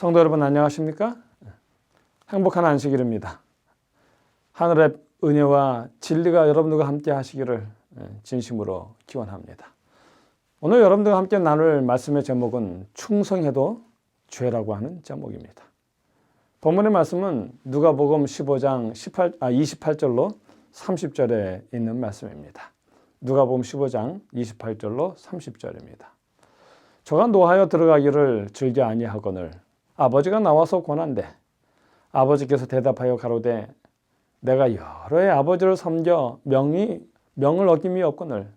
성도 여러분 안녕하십니까? 행복한 안식일입니다. 하늘의 은혜와 진리가 여러분들과 함께 하시기를 진심으로 기원합니다. 오늘 여러분들과 함께 나눌 말씀의 제목은 충성해도 죄라고 하는 제목입니다. 본문의 말씀은 누가복음 15장 28절로 30절에 있는 말씀입니다. 누가복음 15장 28절로 30절입니다. 저가 노하여 들어가기를 즐겨 아니하거늘 아버지가 나와서 권한대 아버지께서 대답하여 가로되 내가 여러 해 아버지를 섬겨 명을 어김이 없거늘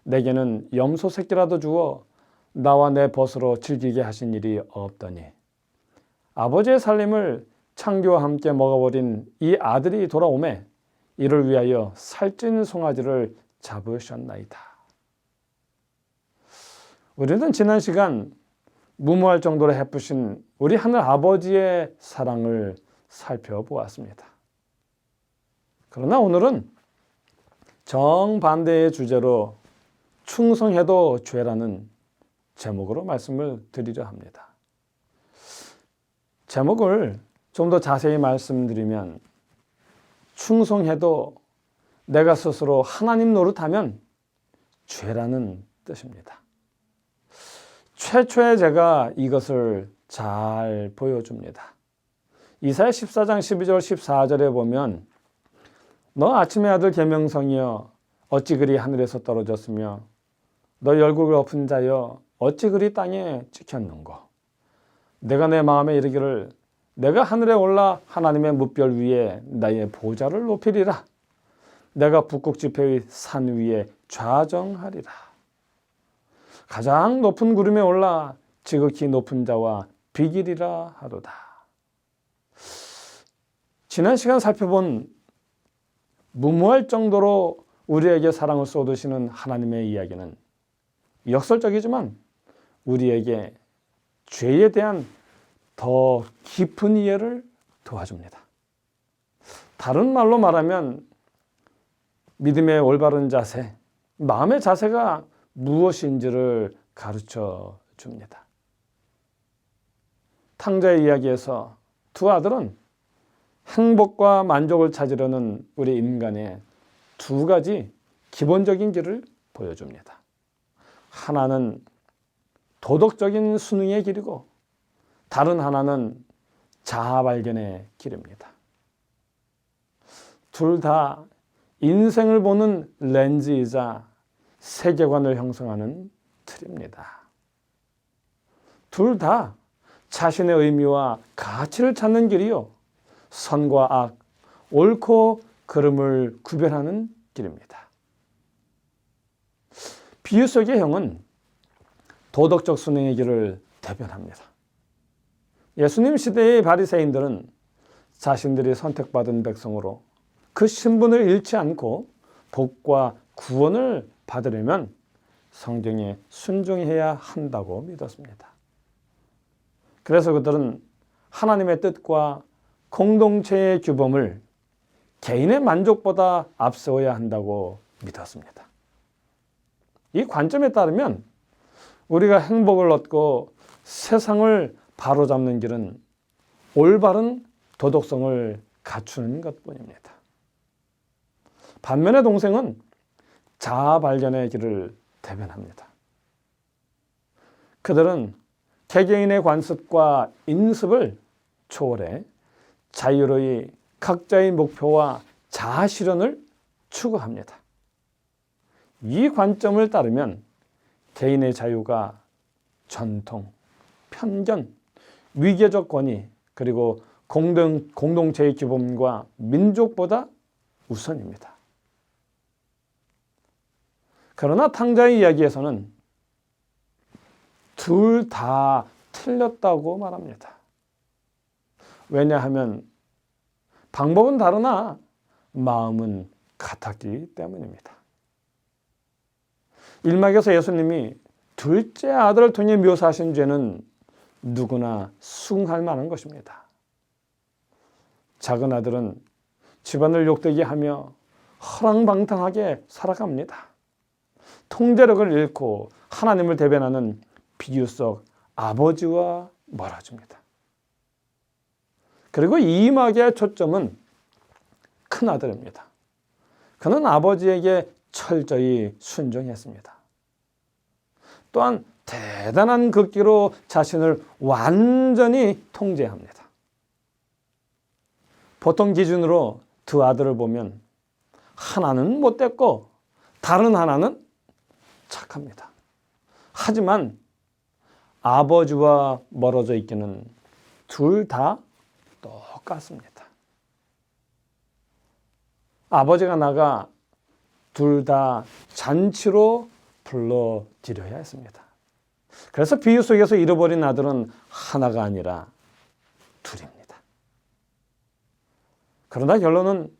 내게는 염소 새끼라도 주어 나와 내 벗으로 즐기게 하신 일이 없더니 아버지의 살림을 창교와 함께 먹어버린 이 아들이 돌아오매 이를 위하여 살찐 송아지를 잡으셨나이다. 우리는 지난 시간 무모할 정도로 베푸신 우리 하늘 아버지의 사랑을 살펴보았습니다. 그러나 오늘은 정반대의 주제로 충성해도 죄라는 제목으로 말씀을 드리려 합니다. 제목을 좀 더 자세히 말씀드리면 충성해도 내가 스스로 하나님 노릇하면 죄라는 뜻입니다. 최초의 제가 이것을 잘 보여줍니다. 이사야 14장 12절 14절에 보면 너 아침의 아들 계명성이여 어찌 그리 하늘에서 떨어졌으며 너 열국을 엎은 자여 어찌 그리 땅에 찍혔는고 내가 내 마음에 이르기를 내가 하늘에 올라 하나님의 뭇별 위에 나의 보좌를 높이리라 내가 북극 지폐의 산 위에 좌정하리라 가장 높은 구름에 올라 지극히 높은 자와 비기리라 하도다. 지난 시간 살펴본 무모할 정도로 우리에게 사랑을 쏟으시는 하나님의 이야기는 역설적이지만 우리에게 죄에 대한 더 깊은 이해를 도와줍니다. 다른 말로 말하면 믿음의 올바른 자세, 마음의 자세가 무엇인지를 가르쳐 줍니다. 탕자의 이야기에서 두 아들은 행복과 만족을 찾으려는 우리 인간의 두 가지 기본적인 길을 보여줍니다. 하나는 도덕적인 순응의 길이고 다른 하나는 자아 발견의 길입니다. 둘 다 인생을 보는 렌즈이자 세계관을 형성하는 틀입니다. 둘 다 자신의 의미와 가치를 찾는 길이요. 선과 악, 옳고 그름을 구별하는 길입니다. 비유 속의 형은 도덕적 순응의 길을 대변합니다. 예수님 시대의 바리새인들은 자신들이 선택받은 백성으로 그 신분을 잃지 않고 복과 구원을 받으려면 성경에 순종해야 한다고 믿었습니다. 그래서 그들은 하나님의 뜻과 공동체의 규범을 개인의 만족보다 앞세워야 한다고 믿었습니다. 이 관점에 따르면 우리가 행복을 얻고 세상을 바로잡는 길은 올바른 도덕성을 갖추는 것뿐입니다. 반면에 동생은 자아 발견의 길을 대변합니다. 그들은 개개인의 관습과 인습을 초월해 자유로이 각자의 목표와 자아 실현을 추구합니다. 이 관점을 따르면 개인의 자유가 전통, 편견, 위계적 권위 그리고 공동체의 규범과 민족보다 우선입니다. 그러나 탕자의 이야기에서는 둘 다 틀렸다고 말합니다. 왜냐하면 방법은 다르나 마음은 같았기 때문입니다. 1막에서 예수님이 둘째 아들을 통해 묘사하신 죄는 누구나 수긍할 만한 것입니다. 작은 아들은 집안을 욕되게 하며 허랑방탕하게 살아갑니다. 통제력을 잃고 하나님을 대변하는 비유 속 아버지와 멀어집니다. 그리고 이막의 초점은 큰 아들입니다. 그는 아버지에게 철저히 순종했습니다. 또한 대단한 극기로 자신을 완전히 통제합니다. 보통 기준으로 두 아들을 보면 하나는 못됐고 다른 하나는 착합니다. 하지만 아버지와 멀어져 있기는 둘 다 똑같습니다. 아버지가 나가 둘 다 잔치로 불러드려야 했습니다. 그래서 비유 속에서 잃어버린 아들은 하나가 아니라 둘입니다. 그러나 결론은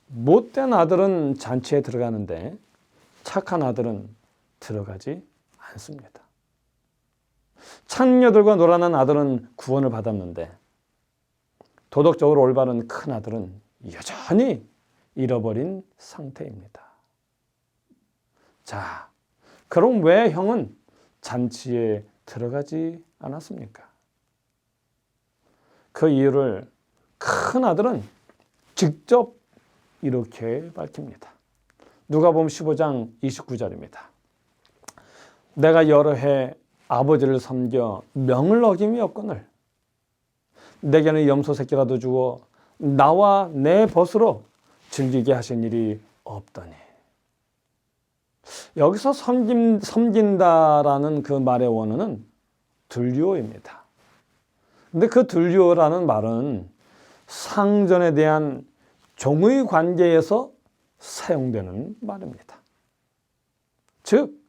못된 아들은 잔치에 들어가는데 착한 아들은 들어가지 않습니다. 창녀들과 놀아난 아들은 구원을 받았는데 도덕적으로 올바른 큰 아들은 여전히 잃어버린 상태입니다. 자, 그럼 왜 형은 잔치에 들어가지 않았습니까? 그 이유를 큰 아들은 직접 이렇게 밝힙니다. 누가복음 15장 29절입니다. 내가 여러 해 아버지를 섬겨 명을 어김이 없거늘 내게는 염소 새끼라도 주어 나와 내 벗으로 즐기게 하신 일이 없더니. 여기서 섬긴다라는 그 말의 원어는 들유어입니다. 근데 그 들유어라는 말은 상전에 대한 종의 관계에서 사용되는 말입니다. 즉,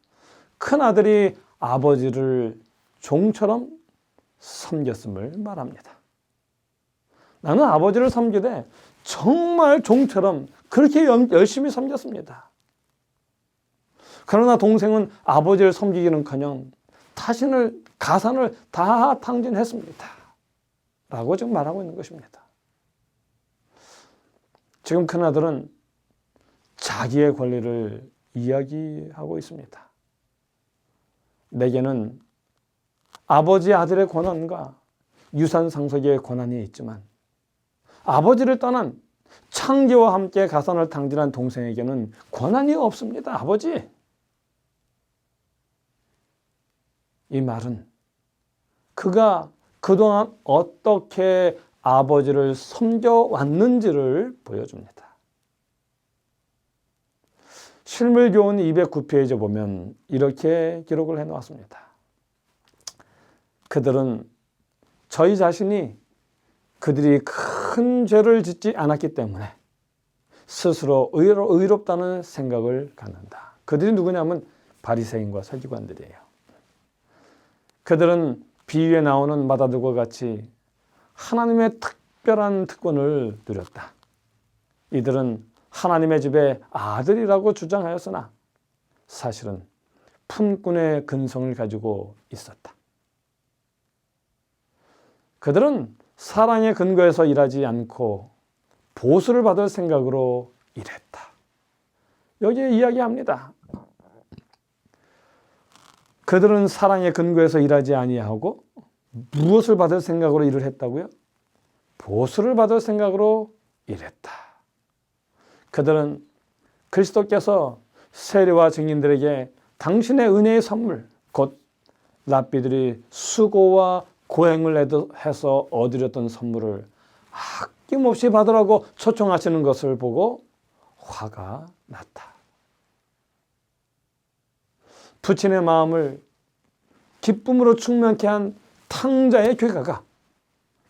큰아들이 아버지를 종처럼 섬겼음을 말합니다. 나는 아버지를 섬기되 정말 종처럼 그렇게 열심히 섬겼습니다. 그러나 동생은 아버지를 섬기기는커녕 가산을 다 탕진했습니다. 라고 지금 말하고 있는 것입니다. 지금 큰아들은 자기의 권리를 이야기하고 있습니다. 내게는 아버지 아들의 권한과 유산 상속의 권한이 있지만 아버지를 떠난 창기와 함께 가산을 탕진한 동생에게는 권한이 없습니다. 아버지. 이 말은 그가 그동안 어떻게 아버지를 섬겨왔는지를 보여줍니다. 실물교훈 209페이지 보면 이렇게 기록을 해놓았습니다. 그들은 저희 자신이 그들이 큰 죄를 짓지 않았기 때문에 스스로 의롭다는 생각을 갖는다. 그들이 누구냐면 바리새인과 서기관들이에요. 그들은 비유에 나오는 마다들과 같이 하나님의 특별한 특권을 누렸다. 이들은 하나님의 집의 아들이라고 주장하였으나 사실은 품꾼의 근성을 가지고 있었다. 그들은 사랑의 근거에서 일하지 않고 보수를 받을 생각으로 일했다. 여기에 이야기합니다. 그들은 사랑의 근거에서 일하지 아니하고 무엇을 받을 생각으로 일을 했다고요? 보수를 받을 생각으로 일했다. 그들은 그리스도께서 세례와 증인들에게 당신의 은혜의 선물, 곧 랍비들이 수고와 고행을 해서 얻으렸던 선물을 아낌없이 받으라고 초청하시는 것을 보고 화가 났다. 부친의 마음을 기쁨으로 충만케 한 탕자의 괴가가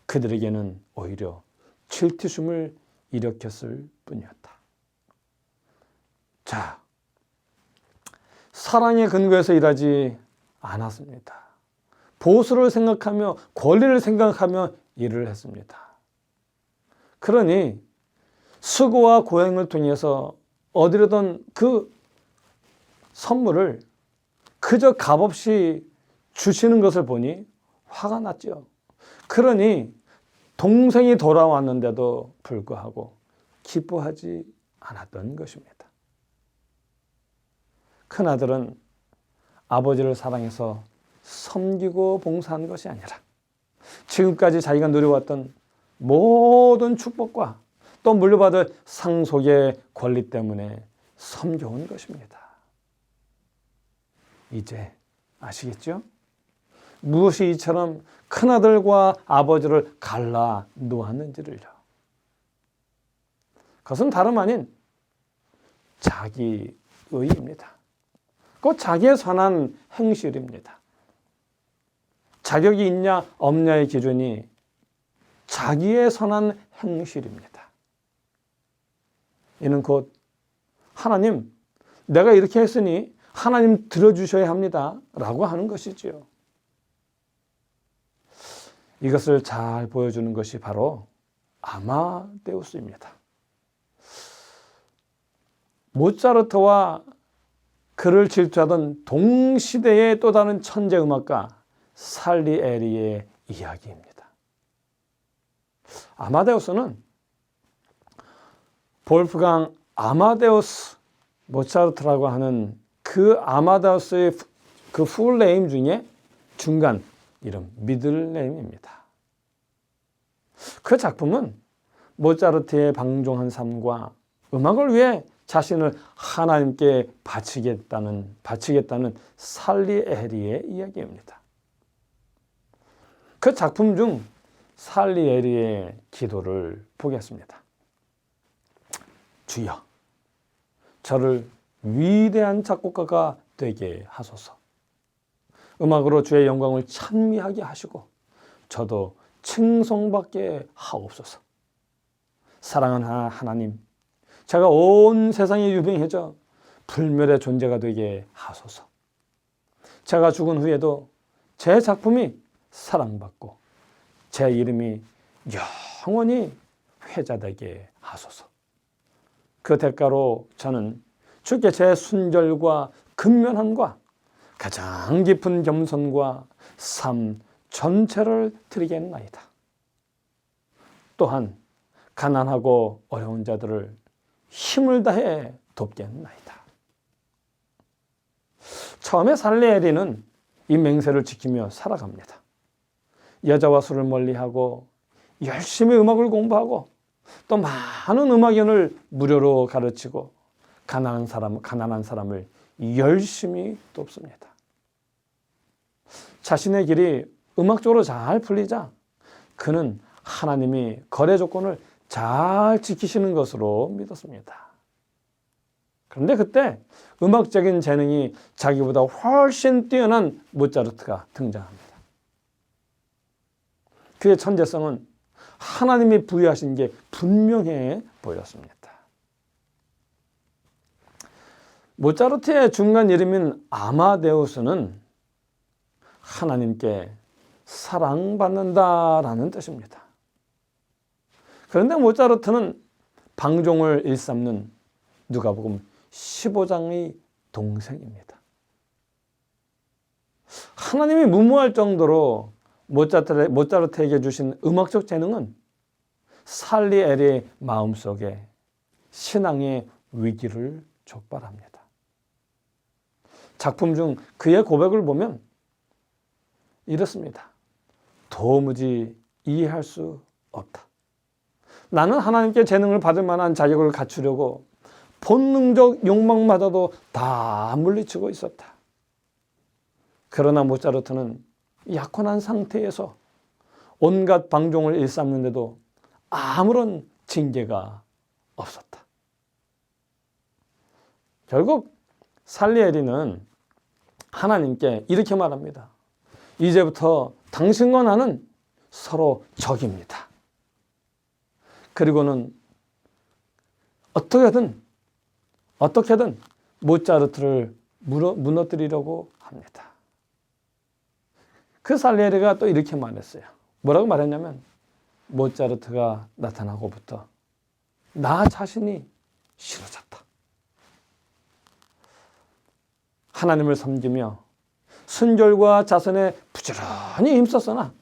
그들에게는 오히려 질투심을 일으켰을 뿐이었다. 자, 사랑의 근거에서 일하지 않았습니다. 보수를 생각하며 권리를 생각하며 일을 했습니다. 그러니 수고와 고행을 통해서 얻으려던 그 선물을 그저 값없이 주시는 것을 보니 화가 났죠. 그러니 동생이 돌아왔는데도 불구하고 기뻐하지 않았던 것입니다. 큰아들은 아버지를 사랑해서 섬기고 봉사한 것이 아니라 지금까지 자기가 누려왔던 모든 축복과 또 물려받을 상속의 권리 때문에 섬겨온 것입니다. 이제 아시겠죠? 무엇이 이처럼 큰아들과 아버지를 갈라 놓았는지를요. 그것은 다름 아닌 자기의입니다. 그 자기에 관한 행실입니다. 자격이 있냐 없냐의 기준이 자기에 선한 행실입니다. 이는 곧 하나님, 내가 이렇게 했으니 하나님 들어주셔야 합니다 라고 하는 것이지요. 이것을 잘 보여주는 것이 바로 아마데우스입니다. 모차르트와 그를 질투하던 동시대의 또 다른 천재 음악가 살리에리의 이야기입니다. 아마데우스는 볼프강 아마데우스 모차르트라고 하는 그 아마데우스의 그 풀네임 중에 중간 이름 미들네임입니다. 그 작품은 모차르트의 방종한 삶과 음악을 위해 자신을 하나님께 바치겠다는 살리에리의 이야기입니다. 그 작품 중 살리에리의 기도를 보겠습니다. 주여, 저를 위대한 작곡가가 되게 하소서. 음악으로 주의 영광을 찬미하게 하시고 저도 칭송받게 하옵소서. 사랑하는 하나님, 제가 온 세상에 유명해져 불멸의 존재가 되게 하소서. 제가 죽은 후에도 제 작품이 사랑받고 제 이름이 영원히 회자되게 하소서. 그 대가로 저는 주께 제 순결과 근면함과 가장 깊은 겸손과 삶 전체를 드리겠나이다. 또한 가난하고 어려운 자들을 힘을 다해 돕겠나이다. 처음에 살리에리는 이 맹세를 지키며 살아갑니다. 여자와 술을 멀리하고 열심히 음악을 공부하고 또 많은 음악연을 무료로 가르치고 가난한 사람을 열심히 돕습니다. 자신의 길이 음악적으로 잘 풀리자 그는 하나님이 거래 조건을 잘 지키시는 것으로 믿었습니다. 그런데 그때 음악적인 재능이 자기보다 훨씬 뛰어난 모차르트가 등장합니다. 그의 천재성은 하나님이 부여하신 게 분명해 보였습니다. 모차르트의 중간 이름인 아마데우스는 하나님께 사랑받는다라는 뜻입니다. 그런데 모차르트는 방종을 일삼는 누가복음 15장의 동생입니다. 하나님이 무모할 정도로 모차르트에게 주신 음악적 재능은 살리에리의 마음속에 신앙의 위기를 촉발합니다. 작품 중 그의 고백을 보면 이렇습니다. 도무지 이해할 수 없다. 나는 하나님께 재능을 받을 만한 자격을 갖추려고 본능적 욕망마저도 다 물리치고 있었다. 그러나 모차르트는 약혼한 상태에서 온갖 방종을 일삼는데도 아무런 징계가 없었다. 결국 살리에리는 하나님께 이렇게 말합니다. 이제부터 당신과 나는 서로 적입니다. 그리고는 어떻게든 모차르트를 무너뜨리려고 합니다. 그 살리에리가 또 이렇게 말했어요. 뭐라고 말했냐면 모차르트가 나타나고부터 나 자신이 싫어졌다. 하나님을 섬기며 순결과 자선에 부지런히 힘썼으나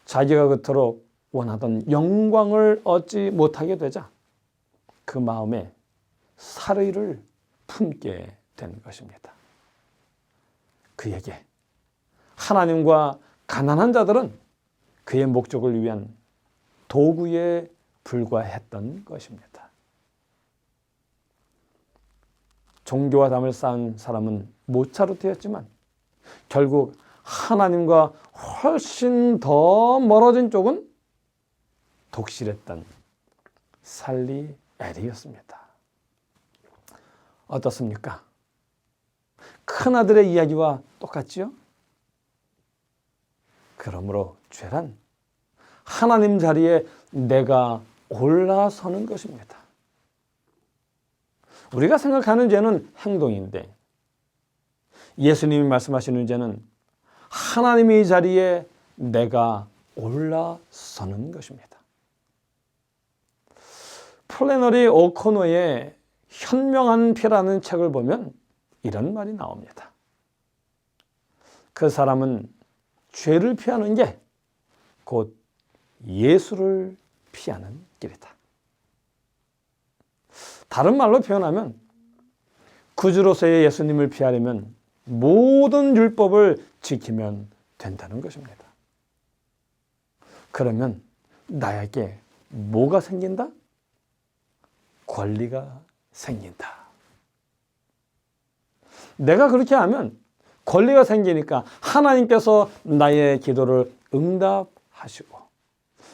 자기가 그토록 원하던 영광을 얻지 못하게 되자 그 마음에 살의를 품게 된 것입니다. 그에게 하나님과 가난한 자들은 그의 목적을 위한 도구에 불과했던 것입니다. 종교와 담을 쌓은 사람은 모차르트였지만 결국 하나님과 훨씬 더 멀어진 쪽은 독실했던 살리에리였습니다. 어떻습니까? 큰아들의 이야기와 똑같지요? 그러므로 죄란 하나님 자리에 내가 올라서는 것입니다. 우리가 생각하는 죄는 행동인데 예수님이 말씀하시는 죄는 하나님의 자리에 내가 올라서는 것입니다. 플래너리 오코노의 현명한 피라는 책을 보면 이런 말이 나옵니다. 그 사람은 죄를 피하는 게 곧 예수를 피하는 길이다. 다른 말로 표현하면 구주로서의 예수님을 피하려면 모든 율법을 지키면 된다는 것입니다. 그러면 나에게 뭐가 생긴다? 권리가 생긴다. 내가 그렇게 하면 권리가 생기니까 하나님께서 나의 기도를 응답하시고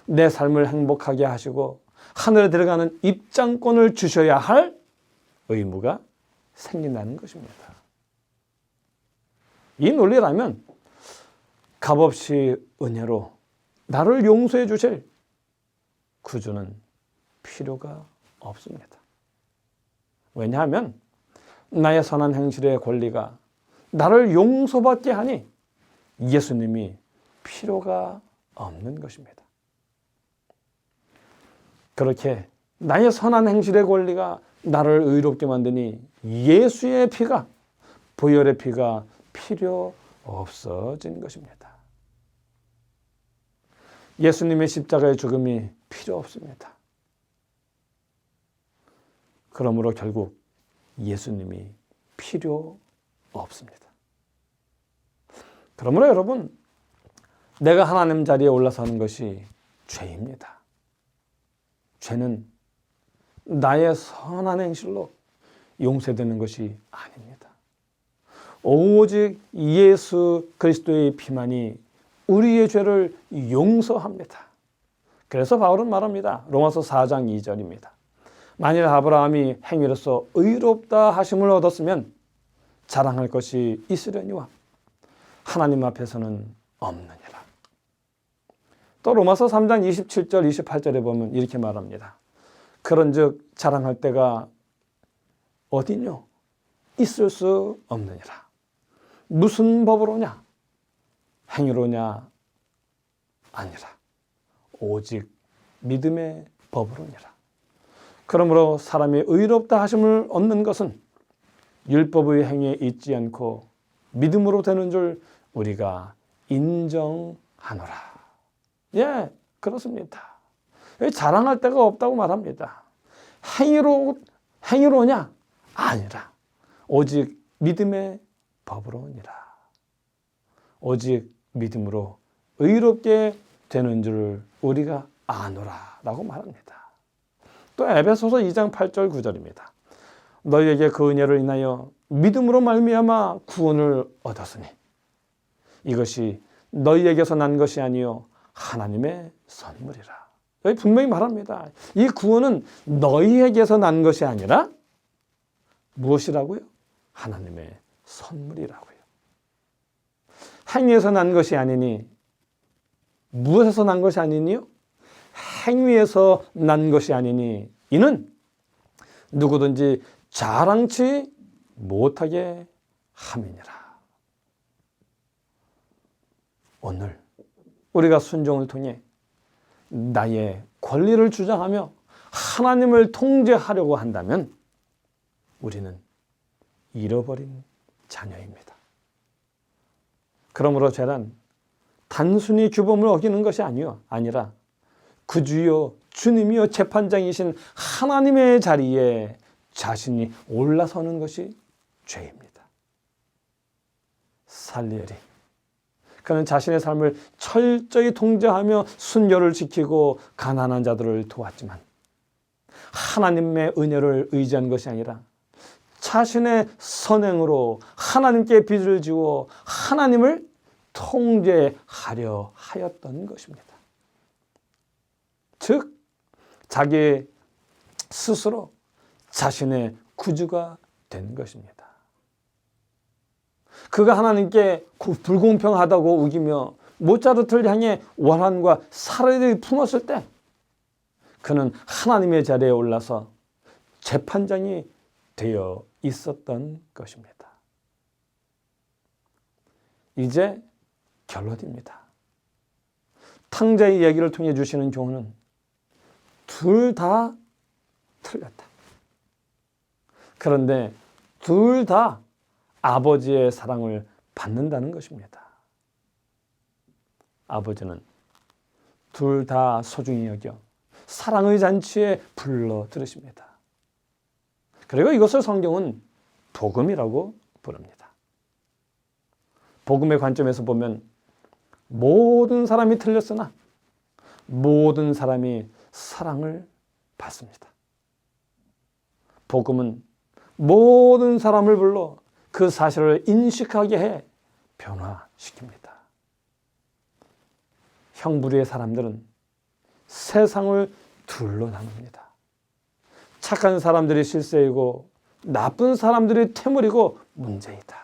내 삶을 행복하게 하시고 하늘에 들어가는 입장권을 주셔야 할 의무가 생긴다는 것입니다. 이 논리라면 값없이 은혜로 나를 용서해 주실 구주는 필요가 없습니다. 왜냐하면 나의 선한 행실의 권리가 나를 용서받게 하니 예수님이 필요가 없는 것입니다. 그렇게 나의 선한 행실의 권리가 나를 의롭게 만드니 예수의 피가, 보혈의 피가 필요 없어진 것입니다. 예수님의 십자가의 죽음이 필요 없습니다. 그러므로 결국 예수님이 필요 없습니다. 그러므로 여러분, 내가 하나님 자리에 올라서는 것이 죄입니다. 죄는 나의 선한 행실로 용서되는 것이 아닙니다. 오직 예수 그리스도의 피만이 우리의 죄를 용서합니다. 그래서 바울은 말합니다. 로마서 4장 2절입니다. 만일 아브라함이 행위로서 의롭다 하심을 얻었으면 자랑할 것이 있으려니와 하나님 앞에서는 없느니라. 또 로마서 3장 27절 28절에 보면 이렇게 말합니다. 그런즉 자랑할 때가 어디뇨? 있을 수 없느니라. 무슨 법으로냐? 행위로냐? 아니라 오직 믿음의 법으로니라. 그러므로 사람이 의롭다 하심을 얻는 것은 율법의 행위에 있지 않고 믿음으로 되는 줄 우리가 인정하노라. 예, 그렇습니다. 자랑할 데가 없다고 말합니다. 행위로냐? 아니라 오직 믿음의 법으로니라. 오직 믿음으로 의롭게 되는 줄 우리가 아노라 라고 말합니다. 또 에베소서 2장 8절 9절입니다. 너희에게 그 은혜를 인하여 믿음으로 말미암아 구원을 얻었으니 이것이 너희에게서 난 것이 아니요 하나님의 선물이라. 여기 분명히 말합니다. 이 구원은 너희에게서 난 것이 아니라 무엇이라고요? 하나님의 선물이라고요. 행위에서 난 것이 아니니 무엇에서 난 것이 아니니요? 행위에서 난 것이 아니니 이는 누구든지 자랑치 못하게 함이니라. 오늘 우리가 순종을 통해 나의 권리를 주장하며 하나님을 통제하려고 한다면 우리는 잃어버린 자녀입니다. 그러므로 죄란 단순히 규범을 어기는 것이 아니라 구주요 주님이요 재판장이신 하나님의 자리에 자신이 올라서는 것이 죄입니다. 살리에리, 그는 자신의 삶을 철저히 통제하며 순결을 지키고 가난한 자들을 도왔지만 하나님의 은혜를 의지한 것이 아니라 자신의 선행으로 하나님께 빚을 지워 하나님을 통제하려 하였던 것입니다. 즉 자기 스스로 자신의 구주가 된 것입니다. 그가 하나님께 불공평하다고 우기며 모차르트를 향해 원한과 사례를 품었을 때 그는 하나님의 자리에 올라서 재판장이 되어 있었던 것입니다. 이제 결론입니다. 탕자의 이야기를 통해 주시는 교훈은 둘 다 틀렸다. 그런데 둘 다 아버지의 사랑을 받는다는 것입니다. 아버지는 둘 다 소중히 여겨 사랑의 잔치에 불러 들으십니다. 그리고 이것을 성경은 복음이라고 부릅니다. 복음의 관점에서 보면 모든 사람이 틀렸으나 모든 사람이 사랑을 받습니다. 복음은 모든 사람을 불러 그 사실을 인식하게 해 변화시킵니다. 형부리의 사람들은 세상을 둘로 나눕니다. 착한 사람들이 실세이고 나쁜 사람들이 태물이고 문제이다.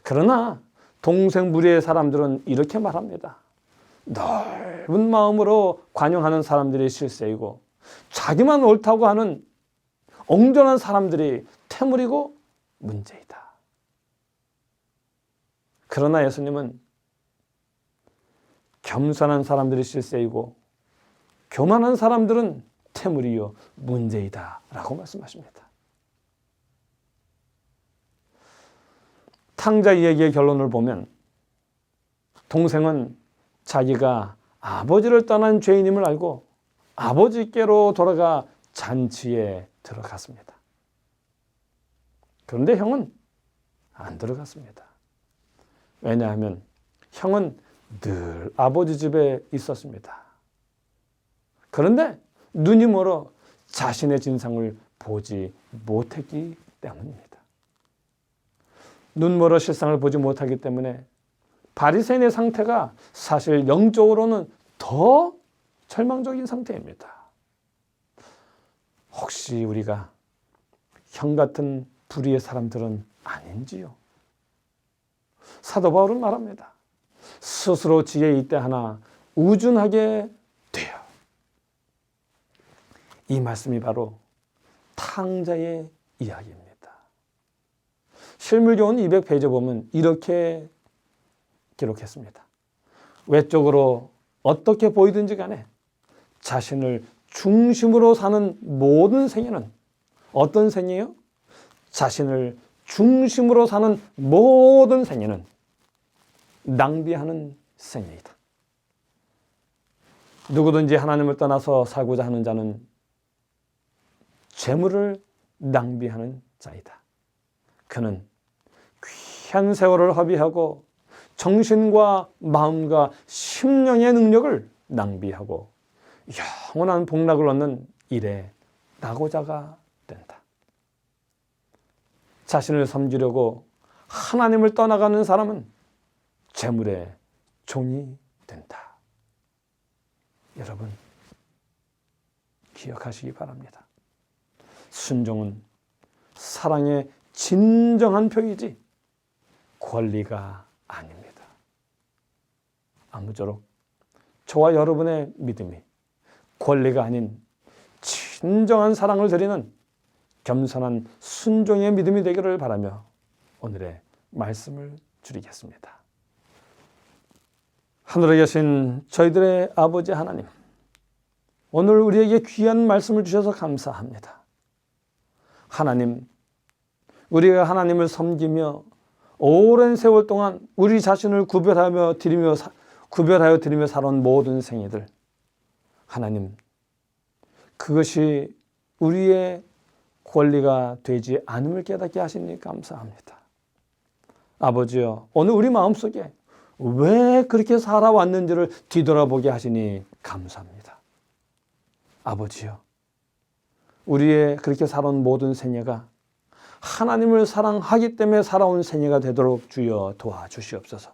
그러나 동생 무리의 사람들은 이렇게 말합니다. 넓은 마음으로 관용하는 사람들이 실세이고 자기만 옳다고 하는 엉뚱한 사람들이 태물이고 문제이다. 그러나 예수님은 겸손한 사람들이 실세이고 교만한 사람들은 태물이요 문제이다 라고 말씀하십니다. 탕자 이야기의 결론을 보면 동생은 자기가 아버지를 떠난 죄인임을 알고 아버지께로 돌아가 잔치에 들어갔습니다. 그런데 형은 안 들어갔습니다. 왜냐하면 형은 늘 아버지 집에 있었습니다. 그런데 눈이 멀어 자신의 진상을 보지 못했기 때문입니다. 눈 멀어 실상을 보지 못하기 때문에 바리새인의 상태가 사실 영적으로는 더 절망적인 상태입니다. 혹시 우리가 형 같은 불의의 사람들은 아닌지요? 사도 바울은 말합니다. 스스로 지혜 있대 하나 우준하게 돼요. 이 말씀이 바로 탕자의 이야기입니다. 실물교훈 200페이지에 보면 이렇게 기록했습니다. 외적으로 어떻게 보이든지 간에 자신을 중심으로 사는 모든 생애는 어떤 생이에요? 자신을 중심으로 사는 모든 생애는 낭비하는 생애이다. 누구든지 하나님을 떠나서 살고자 하는 자는 재물을 낭비하는 자이다. 그는 귀한 세월을 허비하고 정신과 마음과 심령의 능력을 낭비하고 영원한 복락을 얻는 일에 낙오자가 된다. 자신을 섬기려고 하나님을 떠나가는 사람은 재물의 종이 된다. 여러분 기억하시기 바랍니다. 순종은 사랑의 진정한 표이지 권리가 아닙니다. 아무쪼록 저와 여러분의 믿음이 권리가 아닌 진정한 사랑을 드리는 겸손한 순종의 믿음이 되기를 바라며 오늘의 말씀을 줄이겠습니다. 하늘에 계신 저희들의 아버지 하나님, 오늘 우리에게 귀한 말씀을 주셔서 감사합니다. 하나님, 우리가 하나님을 섬기며 오랜 세월 동안 우리 자신을 구별하여 드리며 살아온 모든 생애들, 하나님, 그것이 우리의 권리가 되지 않음을 깨닫게 하시니 감사합니다. 아버지여, 오늘 우리 마음속에 왜 그렇게 살아왔는지를 뒤돌아보게 하시니 감사합니다. 아버지요, 우리의 그렇게 살아온 모든 생애가 하나님을 사랑하기 때문에 살아온 생애가 되도록 주여 도와주시옵소서.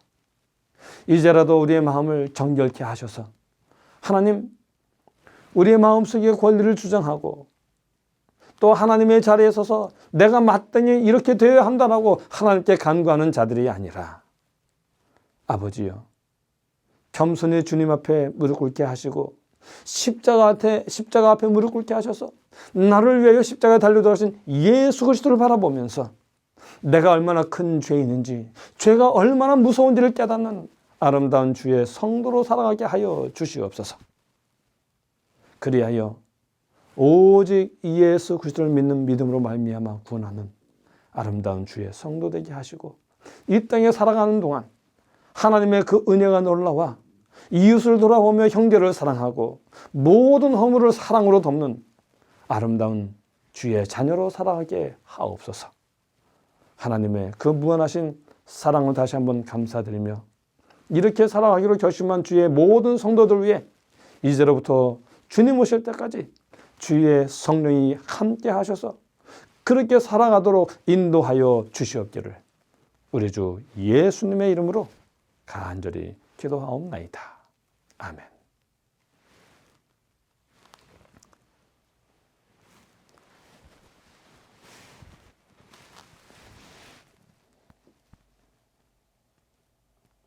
이제라도 우리의 마음을 정결케 하셔서 하나님, 우리의 마음속에 권리를 주장하고 또 하나님의 자리에 서서 내가 마땅히 이렇게 되어야 한다라고 하나님께 간구하는 자들이 아니라 아버지요, 겸손히 주님 앞에 무릎 꿇게 하시고 십자가 앞에 무릎 꿇게 하셔서 나를 위하여 십자가에 달려 돌아가신 예수 그리스도를 바라보면서 내가 얼마나 큰 죄인인지, 죄가 얼마나 무서운지를 깨닫는 아름다운 주의 성도로 살아가게 하여 주시옵소서. 그리하여 오직 예수 그리스도를 믿는 믿음으로 말미암아 구원하는 아름다운 주의 성도 되게 하시고, 이 땅에 살아가는 동안 하나님의 그 은혜가 놀라와 이웃을 돌아보며 형제를 사랑하고 모든 허물을 사랑으로 덮는 아름다운 주의 자녀로 살아가게 하옵소서. 하나님의 그 무한하신 사랑을 다시 한번 감사드리며, 이렇게 살아가기로 결심한 주의 모든 성도들 위해 이제로부터 주님 오실 때까지 주의 성령이 함께 하셔서 그렇게 살아가도록 인도하여 주시옵기를 우리 주 예수님의 이름으로 간절히 기도하옵나이다. 아멘.